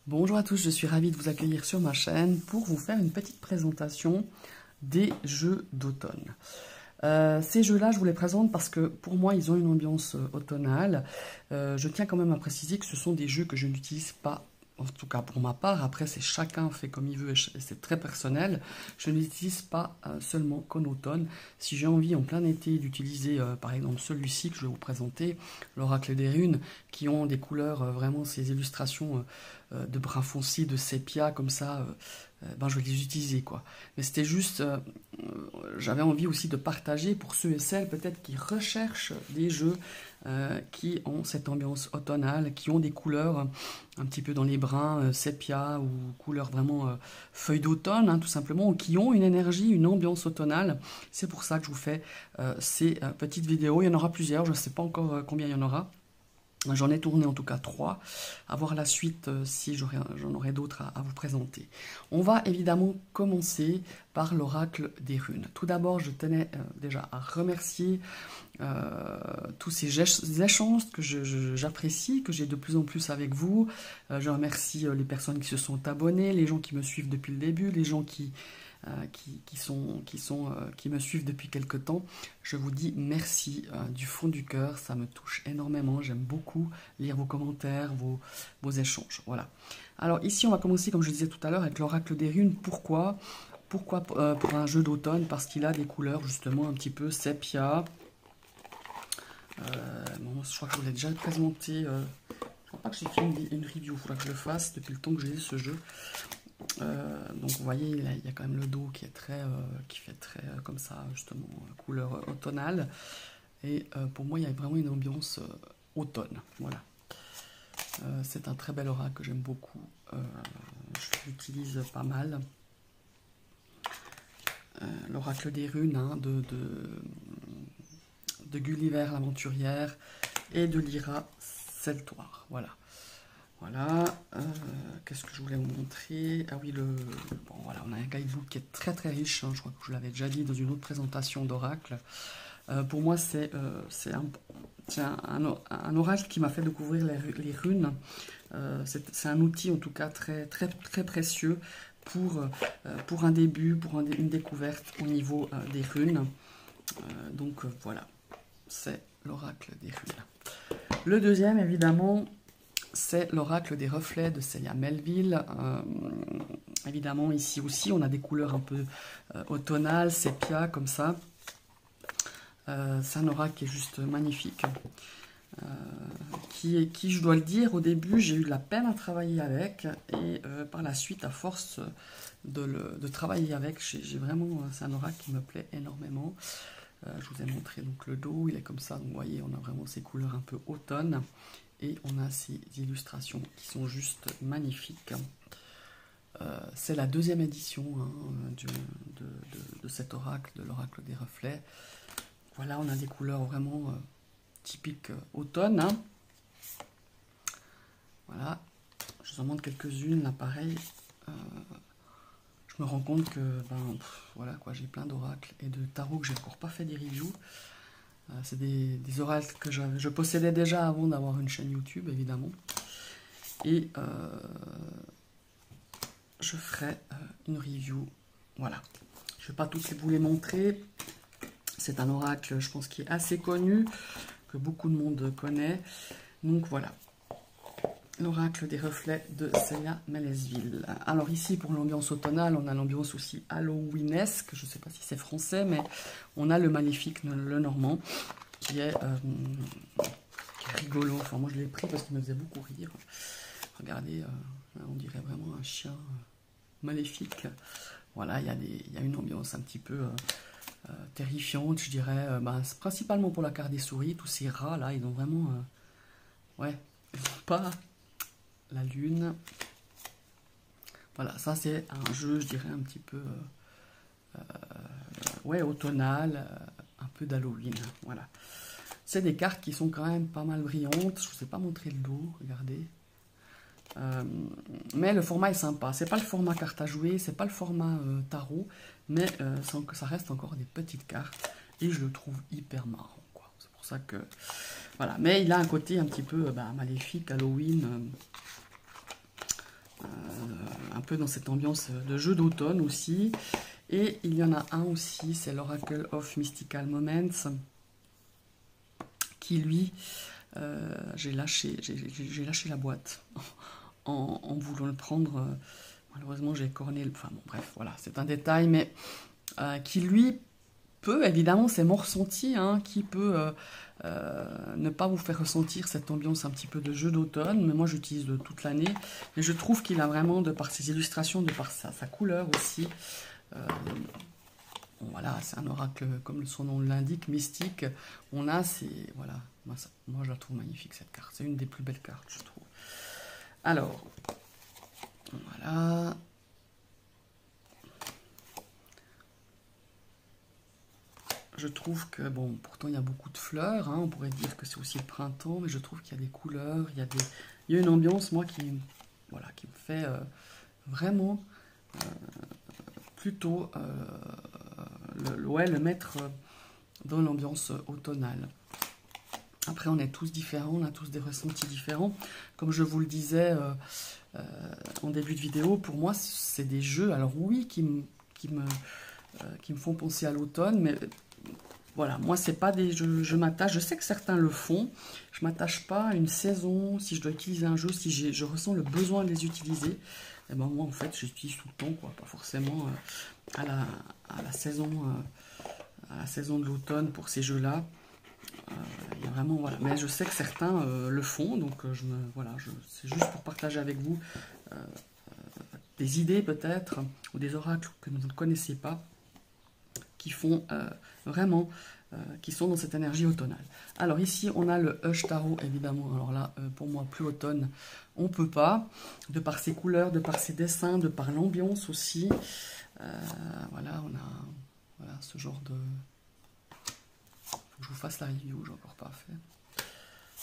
Bonjour à tous, je suis ravie de vous accueillir sur ma chaîne pour vous faire une petite présentation des jeux d'automne. Ces jeux-là, je vous les présente parce que pour moi, ils ont une ambiance automnale. Je tiens quand même à préciser que ce sont des jeux que je n'utilise pas, en tout cas pour ma part. Après, c'est chacun fait comme il veut et c'est très personnel. Je ne l'utilise pas seulement qu'en automne. Si j'ai envie en plein été d'utiliser par exemple celui-ci que je vais vous présenter, l'Oracle des Runes, qui ont des couleurs, vraiment ces illustrations de brun foncé, de sépia comme ça, ben je vais les utiliser quoi. Mais c'était juste, j'avais envie aussi de partager pour ceux et celles peut-être qui recherchent des jeux qui ont cette ambiance automnale, qui ont des couleurs un petit peu dans les bruns, sépia ou couleurs vraiment feuilles d'automne, hein, tout simplement, ou qui ont une énergie, une ambiance automnale. C'est pour ça que je vous fais ces petites vidéos. Il y en aura plusieurs, je ne sais pas encore combien il y en aura. J'en ai tourné en tout cas 3, à voir la suite si j'en aurai d'autres à vous présenter. On va évidemment commencer par l'oracle des runes. Tout d'abord, je tenais déjà à remercier tous ces échanges que j'apprécie, que j'ai de plus en plus avec vous. Je remercie les personnes qui se sont abonnées, les gens qui me suivent depuis le début, les gens qui me suivent depuis quelque temps. Je vous dis merci du fond du cœur, ça me touche énormément. J'aime beaucoup lire vos commentaires, vos échanges. Voilà. Alors ici, on va commencer, comme je disais tout à l'heure, avec l'oracle des runes. Pourquoi pour un jeu d'automne? Parce qu'il a des couleurs justement un petit peu sépia. Bon, je crois que je vous l'ai déjà présenté. Je ne crois pas que j'ai fait une review, il faudra que je le fasse depuis le temps que j'ai ce jeu. Donc vous voyez, il y a quand même le dos qui fait très comme ça, justement, couleur automnale. Et pour moi, il y a vraiment une ambiance automne. Voilà. C'est un très bel oracle que j'aime beaucoup. Je l'utilise pas mal. L'oracle des runes hein, de Gulliver l'aventurière et de Lyra Celtoire. Voilà. Voilà, qu'est-ce que je voulais vous montrer? Ah oui, bon, voilà, on a un guidebook qui est très très riche, hein, je crois que je l'avais déjà dit dans une autre présentation d'oracle. Pour moi, c'est un oracle qui m'a fait découvrir les runes. C'est un outil en tout cas très, très, très précieux pour un début, pour une découverte au niveau des runes. Donc voilà, c'est l'oracle des runes. Le deuxième, évidemment, c'est l'oracle des reflets de Celia Melville. Évidemment, ici aussi, on a des couleurs un peu automnales, sépia, comme ça. C'est un oracle qui est juste magnifique. Qui, je dois le dire, au début, j'ai eu de la peine à travailler avec. Et par la suite, à force de travailler avec, c'est un oracle qui me plaît énormément. Je vous ai montré donc le dos, il est comme ça. Donc, vous voyez, on a vraiment ces couleurs un peu automne. Et on a ces illustrations qui sont juste magnifiques. C'est la deuxième édition hein, de cet oracle, de l'oracle des reflets. Voilà, on a des couleurs vraiment typiques automne. Hein. Voilà, je vous en montre quelques-unes. Là, pareil, je me rends compte que voilà, quoi, j'ai plein d'oracles et de tarots que j'ai encore pas fait des reviews. C'est des oracles que je possédais déjà avant d'avoir une chaîne YouTube, évidemment. Et je ferai une review. Voilà. Je ne vais pas toutes vous les montrer. C'est un oracle, je pense, qui est assez connu, que beaucoup de monde connaît. Donc voilà. L'oracle des reflets de Celia Melville. Alors ici, pour l'ambiance automnale, on a l'ambiance aussi halloweenesque. Je ne sais pas si c'est français, mais on a le maléfique, le normand, qui est rigolo. Enfin, moi, je l'ai pris parce qu'il me faisait beaucoup rire. Regardez, on dirait vraiment un chien maléfique. Voilà, il y a une ambiance un petit peu terrifiante, je dirais. C'est principalement pour la carte des souris. Tous ces rats-là, ils ont vraiment... ouais, ils n'ont pas... la lune. Voilà, ça c'est un jeu, je dirais, un petit peu ouais, automnal, un peu d'Halloween. Voilà. C'est des cartes qui sont quand même pas mal brillantes. Je ne vous ai pas montré le dos, regardez. Mais le format est sympa. C'est pas le format carte à jouer, c'est pas le format tarot, mais ça reste encore des petites cartes. Et je le trouve hyper marrant, quoi. C'est pour ça que... Voilà. Mais il a un côté un petit peu maléfique, Halloween... peu dans cette ambiance de jeu d'automne aussi. Et il y en a un aussi, c'est l'Oracle of Mystical Moments, qui lui, j'ai lâché la boîte en voulant le prendre. Malheureusement, j'ai corné, enfin bon, bref, voilà, c'est un détail, mais qui lui peut, évidemment, c'est mon ressenti, hein, qui peut ne pas vous faire ressentir cette ambiance un petit peu de jeu d'automne, mais moi j'utilise toute l'année, et je trouve qu'il a vraiment, de par ses illustrations, de par sa couleur aussi, bon, voilà, c'est un oracle, comme son nom l'indique, mystique, on a, c'est, voilà, moi je la trouve magnifique cette carte, c'est une des plus belles cartes, je trouve. Alors, voilà. Je trouve que, bon, pourtant il y a beaucoup de fleurs, hein, on pourrait dire que c'est aussi le printemps, mais je trouve qu'il y a des couleurs, il y a une ambiance, moi, voilà, qui me fait vraiment plutôt le mettre dans l'ambiance automnale. Après, on est tous différents, on a tous des ressentis différents. Comme je vous le disais en début de vidéo, pour moi, c'est des jeux, alors oui, qui me font penser à l'automne, mais voilà, moi, c'est pas des jeux, je m'attache, je sais que certains le font, je m'attache pas à une saison, si je dois utiliser un jeu, si je ressens le besoin de les utiliser, et ben moi, en fait, j'utilise tout le temps, quoi, pas forcément à la saison de l'automne pour ces jeux-là. Il y a vraiment, voilà. Mais je sais que certains le font, donc voilà, c'est juste pour partager avec vous des idées peut-être, ou des oracles que vous ne connaissez pas, qui font vraiment, qui sont dans cette énergie automnale. Alors ici, on a le Hush Tarot, évidemment. Alors là, pour moi, plus automne, on ne peut pas, de par ses couleurs, de par ses dessins, de par l'ambiance aussi. Voilà, on a voilà, ce genre de... Faut que je vous fasse la review, j'ai encore pas fait.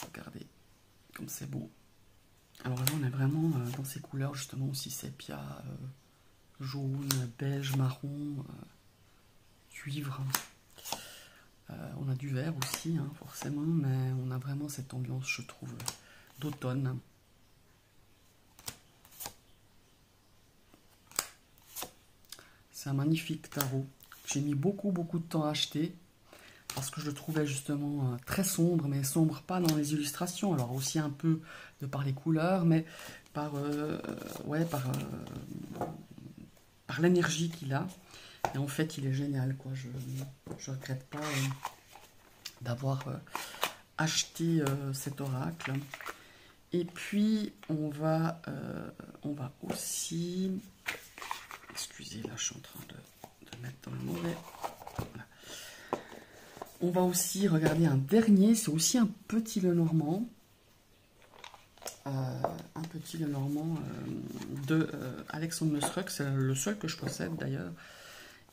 Regardez, comme c'est beau. Alors là, on est vraiment dans ces couleurs, justement, aussi sépia, jaune, beige, marron, cuivre. On a du vert aussi, hein, forcément, mais on a vraiment cette ambiance, je trouve, d'automne. C'est un magnifique tarot. J'ai mis beaucoup de temps à acheter, parce que je le trouvais justement très sombre, mais sombre pas dans les illustrations, alors aussi un peu de par les couleurs, mais par, par l'énergie qu'il a. Et en fait, il est génial, quoi. Je regrette pas d'avoir acheté cet oracle. Et puis, on va aussi... Excusez, là, je suis en train de mettre dans le mauvais... Voilà. On va aussi regarder un dernier, c'est aussi un petit Lenormand. Un petit Lenormand de Alexandre Musruck, c'est le seul que je possède d'ailleurs,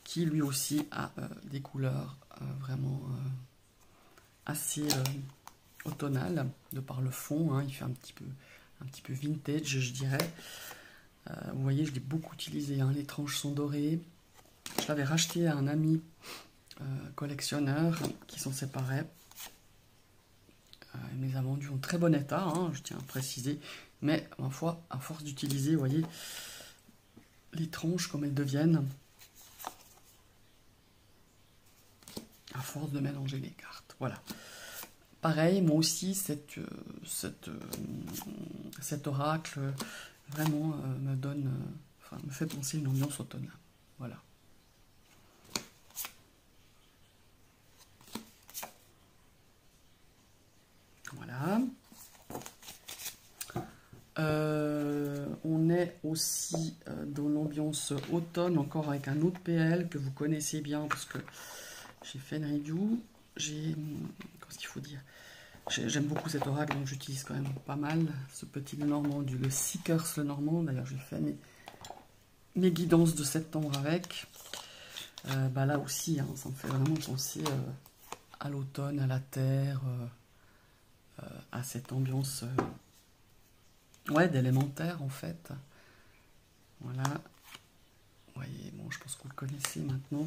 qui lui aussi a des couleurs vraiment assez automnales, de par le fond, hein, il fait un petit peu vintage, je dirais. Vous voyez, je l'ai beaucoup utilisé, hein, les tranches sont dorées. Je l'avais racheté à un ami collectionneur qui s'en séparait. Il me les a vendus en très bon état, hein, je tiens à préciser, mais ma foi, à force d'utiliser, vous voyez, les tranches comme elles deviennent, à force de mélanger les cartes, voilà. Pareil, moi aussi, cet oracle vraiment me donne, me fait penser à une ambiance automnale, voilà. Voilà. On est aussi dans l'ambiance automne, encore avec un autre PL que vous connaissez bien, parce que j'ai fait une review. Qu'est-ce qu'il faut dire? J'aime beaucoup cet oracle, donc j'utilise quand même pas mal ce petit Lenormand, le Seekers Lenormand. D'ailleurs, j'ai fait mes guidances de septembre avec. Bah là aussi, hein, ça me fait vraiment penser à l'automne, à la terre, à cette ambiance ouais, d'élémentaire en fait. Voilà. Vous voyez, bon, je pense que vous le connaissez maintenant.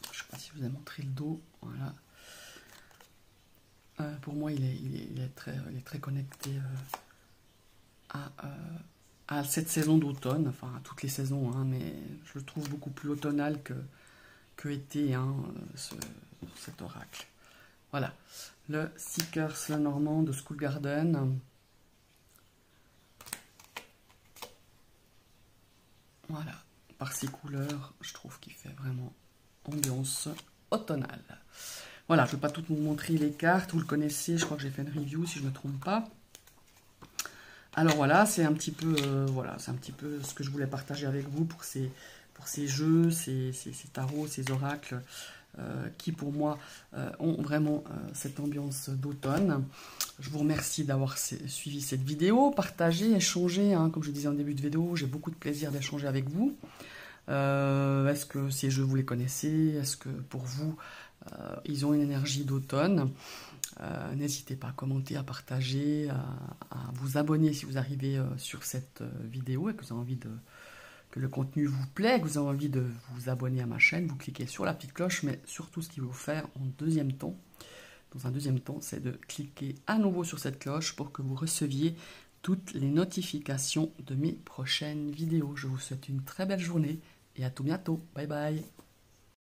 Je ne sais pas si je vous ai montré le dos. Voilà. Pour moi, il est très connecté à à cette saison d'automne, enfin à toutes les saisons, hein, mais je le trouve beaucoup plus automnal que été, hein, cet oracle. Voilà, le Seekers Lenormand de School Garden. Voilà, par ses couleurs, je trouve qu'il fait vraiment ambiance automnale. Voilà, je ne vais pas tout vous montrer les cartes, vous le connaissez, je crois que j'ai fait une review si je ne me trompe pas. Alors voilà, c'est un petit peu ce que je voulais partager avec vous pour ces jeux, ces tarots, ces oracles qui pour moi ont vraiment cette ambiance d'automne. Je vous remercie d'avoir suivi cette vidéo, partagé, échangé, hein, comme je disais en début de vidéo, j'ai beaucoup de plaisir d'échanger avec vous. Est-ce que ces jeux vous les connaissez? Est-ce que pour vous ils ont une énergie d'automne? N'hésitez pas à commenter, à partager, à vous abonner si vous arrivez sur cette vidéo et que vous avez envie que le contenu vous plaît, que vous avez envie de vous abonner à ma chaîne. Vous cliquez sur la petite cloche, mais surtout ce qu'il faut faire dans un deuxième temps, c'est de cliquer à nouveau sur cette cloche pour que vous receviez toutes les notifications de mes prochaines vidéos. Je vous souhaite une très belle journée et à tout bientôt. Bye bye.